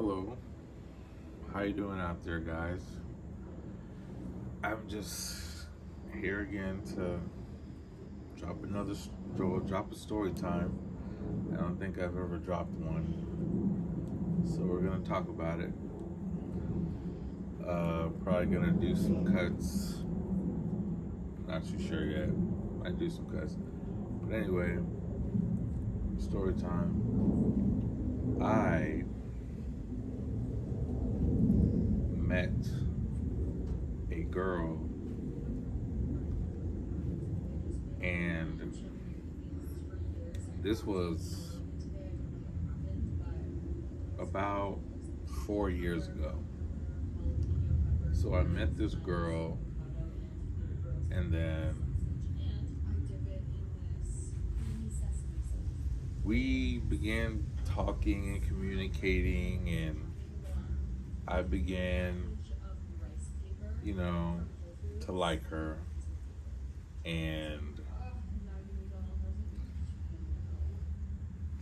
Hello, how you doing out there, guys? I'm just here again to drop drop a story time. I don't think I've ever dropped one, so we're gonna talk about it. Probably gonna do some cuts. Not too sure yet. Might do some cuts, but anyway, story time. I met a girl, and this was about 4 years ago. So I met this girl, and then we began talking and communicating, and I began, you know, to like her. And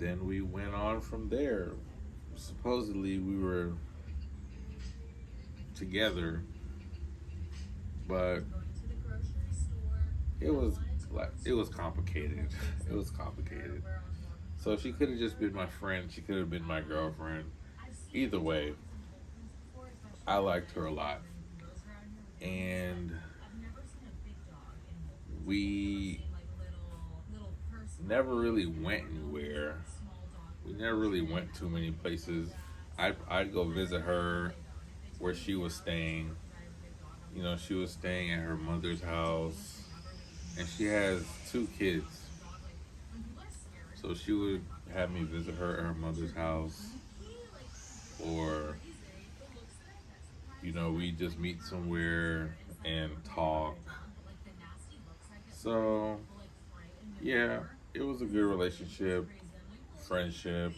then we went on from there. Supposedly we were together, but it was it was complicated. It was complicated. So she could have just been my friend. She could have been my girlfriend. Either way, I liked her a lot, and we never really went anywhere. We never really went too many places. I'd go visit her where she was staying. You know, she was staying at her mother's house, and she has two kids. So she would have me visit her at her mother's house, or we just meet somewhere and talk. So yeah, it was a good relationship, friendship.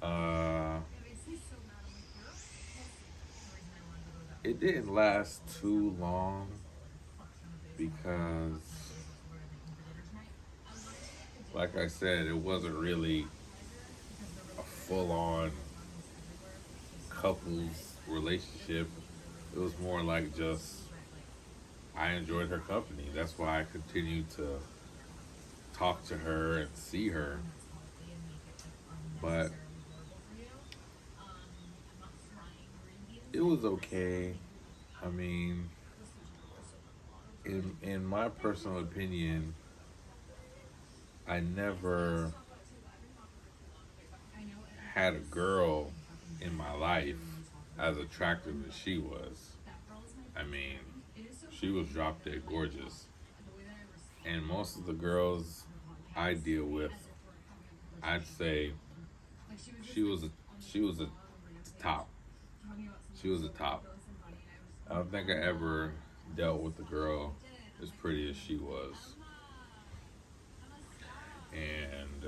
Uh, it didn't last too long because, like I said, it wasn't really a full-on couples relationship. It was more like just I enjoyed her company. That's why I continued to talk to her and see her. But it was okay. I mean, in my personal opinion, I never had a girl in my life as attractive as she was. I mean, she was drop dead gorgeous. And most of the girls I deal with, I'd say she was a she was a top. She was a top. I don't think I ever dealt with a girl as pretty as she was. And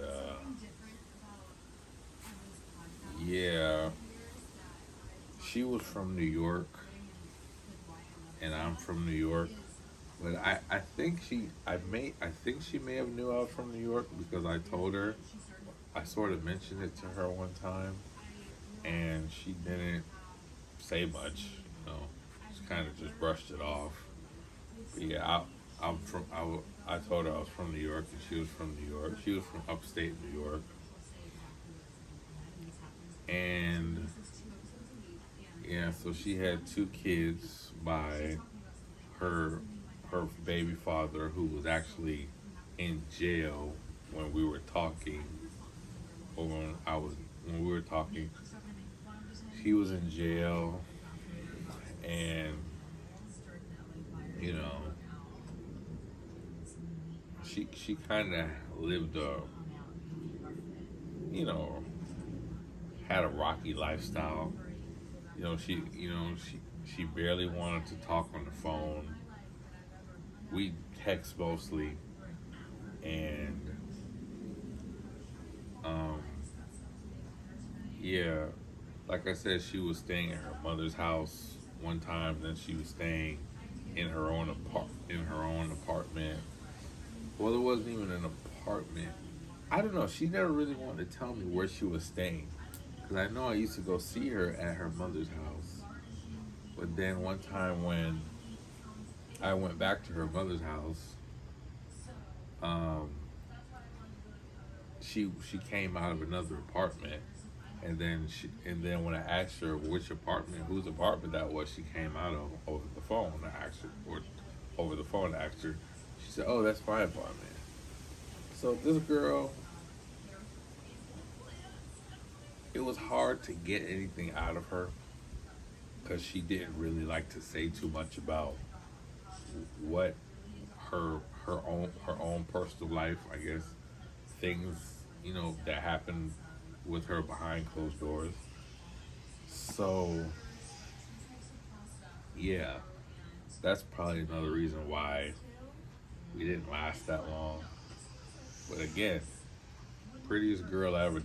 yeah, she was from New York, and I'm from New York. But I think I think she may have knew I was from New York because I told her. I sort of mentioned it to her one time, and she didn't say much. You know, she kind of just brushed it off. But yeah, I'm from. I told her I was from New York, and she was from New York. She was from upstate New York, and yeah, so she had two kids by her her baby father, who was actually in jail when we were talking, or when we were talking. He was in jail, and you know, she kind of lived a, you know, had a rocky lifestyle. She barely wanted to talk on the phone. We text mostly, and um, yeah, like I said, she was staying at her mother's house one time. Then she was staying in her own apartment. Well, it wasn't even an apartment. I don't know. She never really wanted to tell me where she was staying. Because I know I used to go see her at her mother's house. But then one time when I went back to her mother's house, um, she came out of another apartment, and then when I asked her which apartment, whose apartment that was, she came out of over the phone. I asked her, or over the phone, I asked her. She said, "Oh, that's my apartment." So this girl, it was hard to get anything out of her because she didn't really like to say too much about what her her own personal life, I guess, things that happened with her behind closed doors. So yeah, that's probably another reason why we didn't last that long. But again, prettiest girl I ever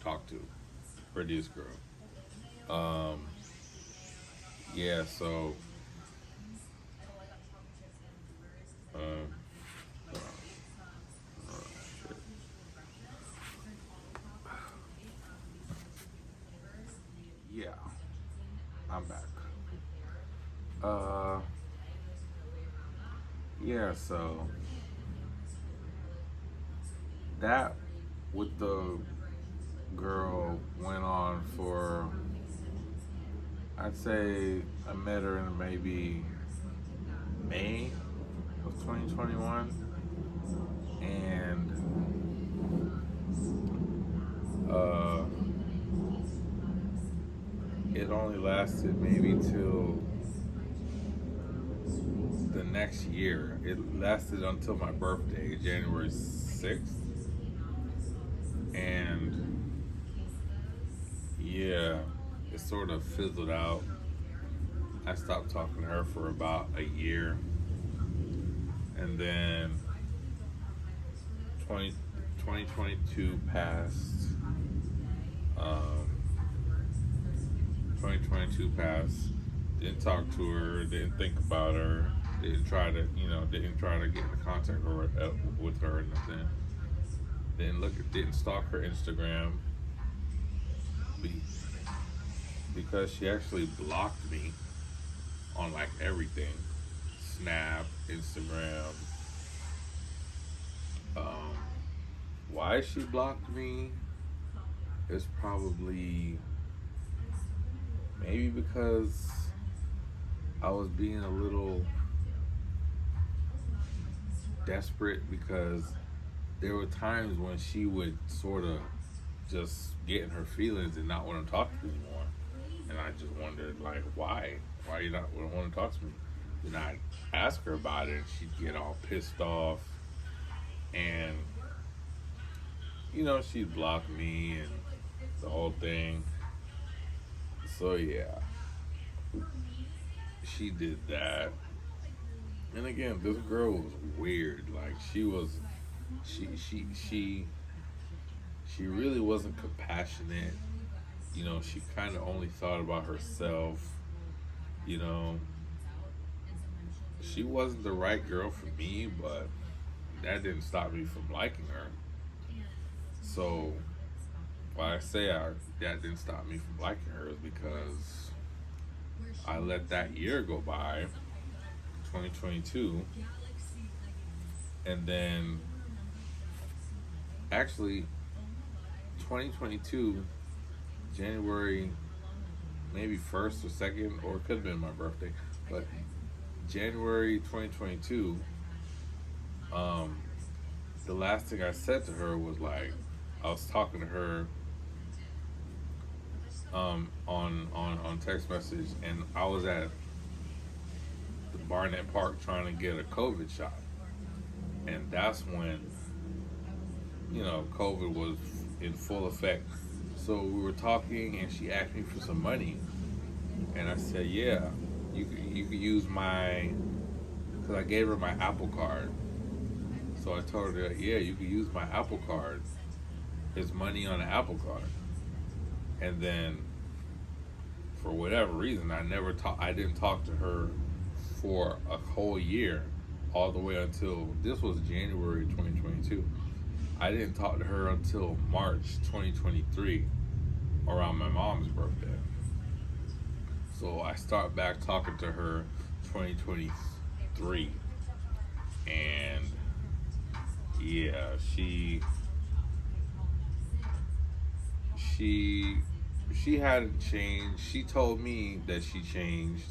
talked to, prettiest girl. Um, yeah, so um, uh, shit. Yeah, I'm back. Uh, yeah, so that with the girl went on for, I'd say I met her in maybe May of 2021, and uh, it only lasted maybe till the next year. It lasted until my birthday, January 6th, and yeah, it sort of fizzled out. I stopped talking to her for about a year, and then 20, 2022 passed. Um, 2022 passed. Didn't talk to her. Didn't think about her. Didn't try to get in contact with her or nothing. Didn't stalk her Instagram be, because she actually blocked me on like everything, Snap, Instagram. Um, why she blocked me is probably maybe because I was being a little desperate because there were times when she would sort of just get in her feelings and not want to talk to me anymore. And I just wondered, like, why? Why you not want to talk to me? Then I'd ask her about it, and she'd get all pissed off, and she'd block me and the whole thing. So yeah, she did that. And again, this girl was weird. Like she she really wasn't compassionate. She kind of only thought about herself. You know, she wasn't the right girl for me, but that didn't stop me from liking her. So, why I say that didn't stop me from liking her is because I let that year go by, 2022, and then actually 2022 January maybe 1st or 2nd, or it could have been my birthday, but January 2022, um, the last thing I said to her was like, I was talking to her on text message, and I was at the Barnett Park trying to get a COVID shot, and that's when COVID was in full effect. So we were talking, and she asked me for some money, and I said, "Yeah, you could use my," because I gave her my Apple Card. So I told her, "Yeah, you could use my Apple Card. It's money on an Apple Card." And then, for whatever reason, I didn't talk to her for a whole year, all the way until this was January 2022. I didn't talk to her until March 2023. around my mom's birthday. So I start back talking to her 2023, and yeah, she she hadn't changed. She told me that she changed.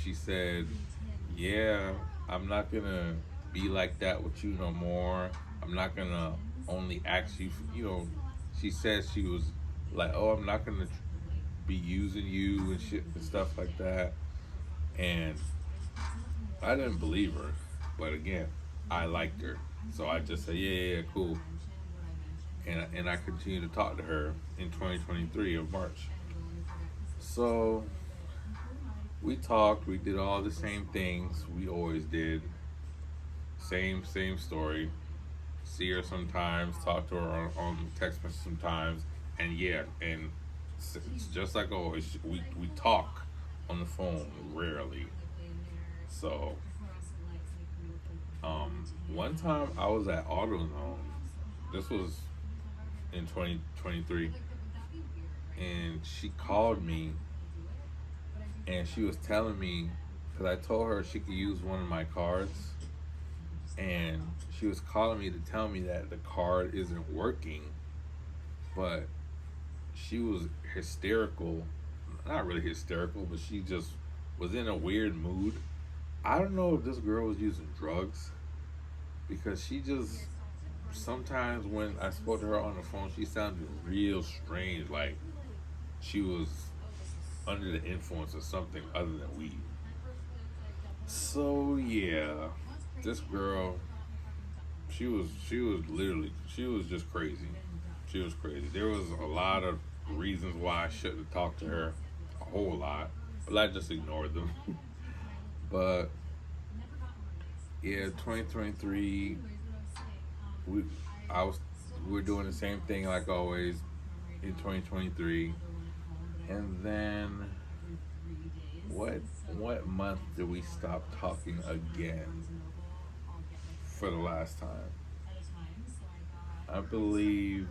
She said, "Yeah, I'm not gonna be like that with you no more. I'm not gonna only ask you. She said she was like, "Oh, I'm not gonna be using you and shit and stuff like that." And I didn't believe her, but again, I liked her, so I just said, "Yeah, yeah, yeah, cool." And I continued to talk to her in 2023 of March. So we talked. We did all the same things we always did. Same story. See her sometimes. Talk to her on text message sometimes. And yeah, and it's just like always, we talk on the phone rarely. So one time I was at AutoZone. This was in 2023, and she called me and she was telling me because I told her she could use one of my cards, and she was calling me to tell me that the card isn't working, but she was hysterical. Not really hysterical, but she just was in a weird mood. I don't know if this girl was using drugs because she just sometimes when I spoke to her on the phone, she sounded real strange, like she was under the influence of something other than weed. So yeah, this girl, she was just crazy. She was crazy. There was a lot of reasons why I shouldn't have talked to her, a whole lot, but I just ignored them. But yeah, 2023, we I was we were doing the same thing like always in 2023, and then what what month did we stop talking again for the last time? I believe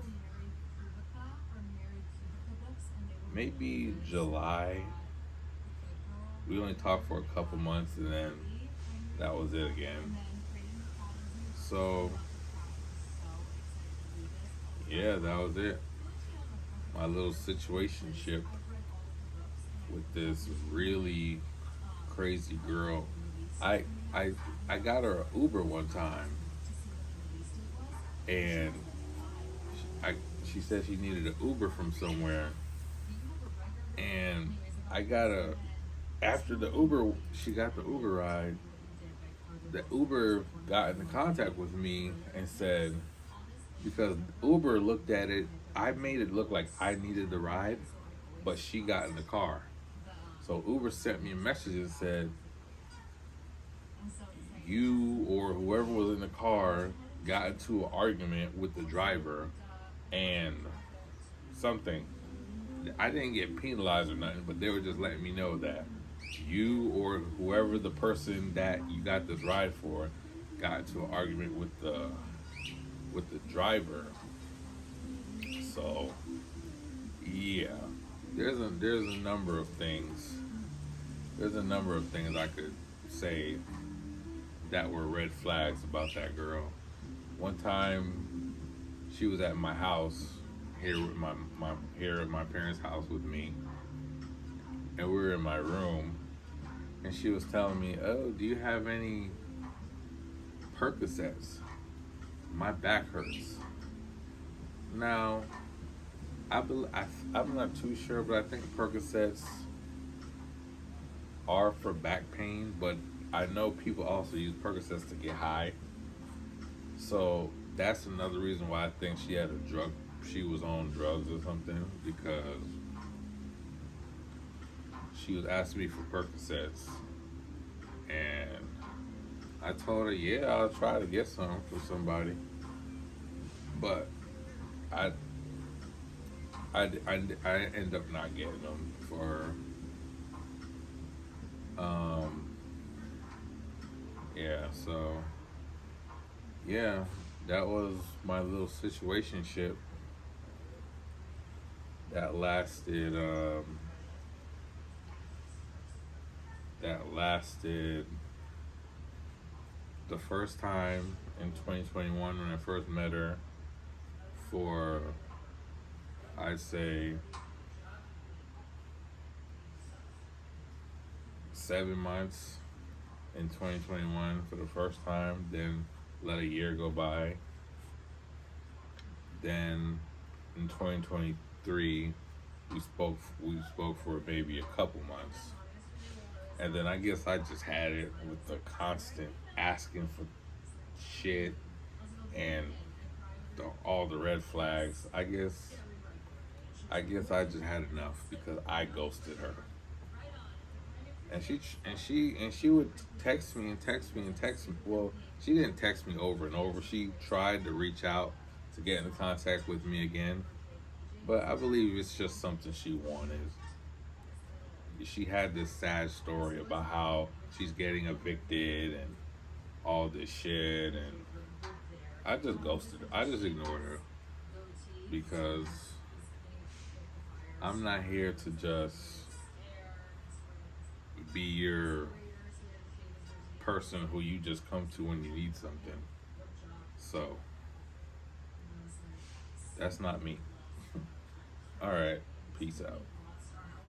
maybe July. We only talked for a couple months, and then that was it again. So yeah, that was it. My little situationship with this really crazy girl. I I I got her an Uber one time, and I she said she needed an Uber from somewhere, and I got a after the Uber she got the Uber ride. The Uber got into contact with me and said because Uber looked at it, I made it look like I needed the ride, but she got in the car. So Uber sent me a message and said, you or whoever was in the car got into an argument with the driver and something. I didn't get penalized or nothing, but they were just letting me know that you or whoever the person that you got this ride for got into an argument with the driver. So yeah, there's a number of things. There's a number of things I could say that were red flags about that girl. One time, she was at my house here with my here at my parents' house with me, and we were in my room, and she was telling me, "Oh, do you have any Percocets? My back hurts." Now, I'm not too sure, but I think Percocets are for back pain, but I know people also use Percocets to get high. So that's another reason why I think she had a drug. She was on drugs or something because she was asking me for Percocets, and I told her, "Yeah, I'll try to get some for somebody," but I I end up not getting them for her. Um, yeah, so yeah, that was my little situationship. That lasted. That lasted the first time in 2021 when I first met her for, I'd say, 7 months in 2021 for the first time. Then let a year go by. Then in 2023 we spoke for maybe a couple months, and then I guess I just had it with the constant asking for shit and all the red flags. I guess I just had enough because I ghosted her. And she would text me and text me and text me. Well, she didn't text me over and over. She tried to reach out to get into contact with me again, but I believe it's just something she wanted. She had this sad story about how she's getting evicted and all this shit, and I just ghosted her. I just ignored her because I'm not here to just be your person who you just come to when you need something. So that's not me. All right, peace out.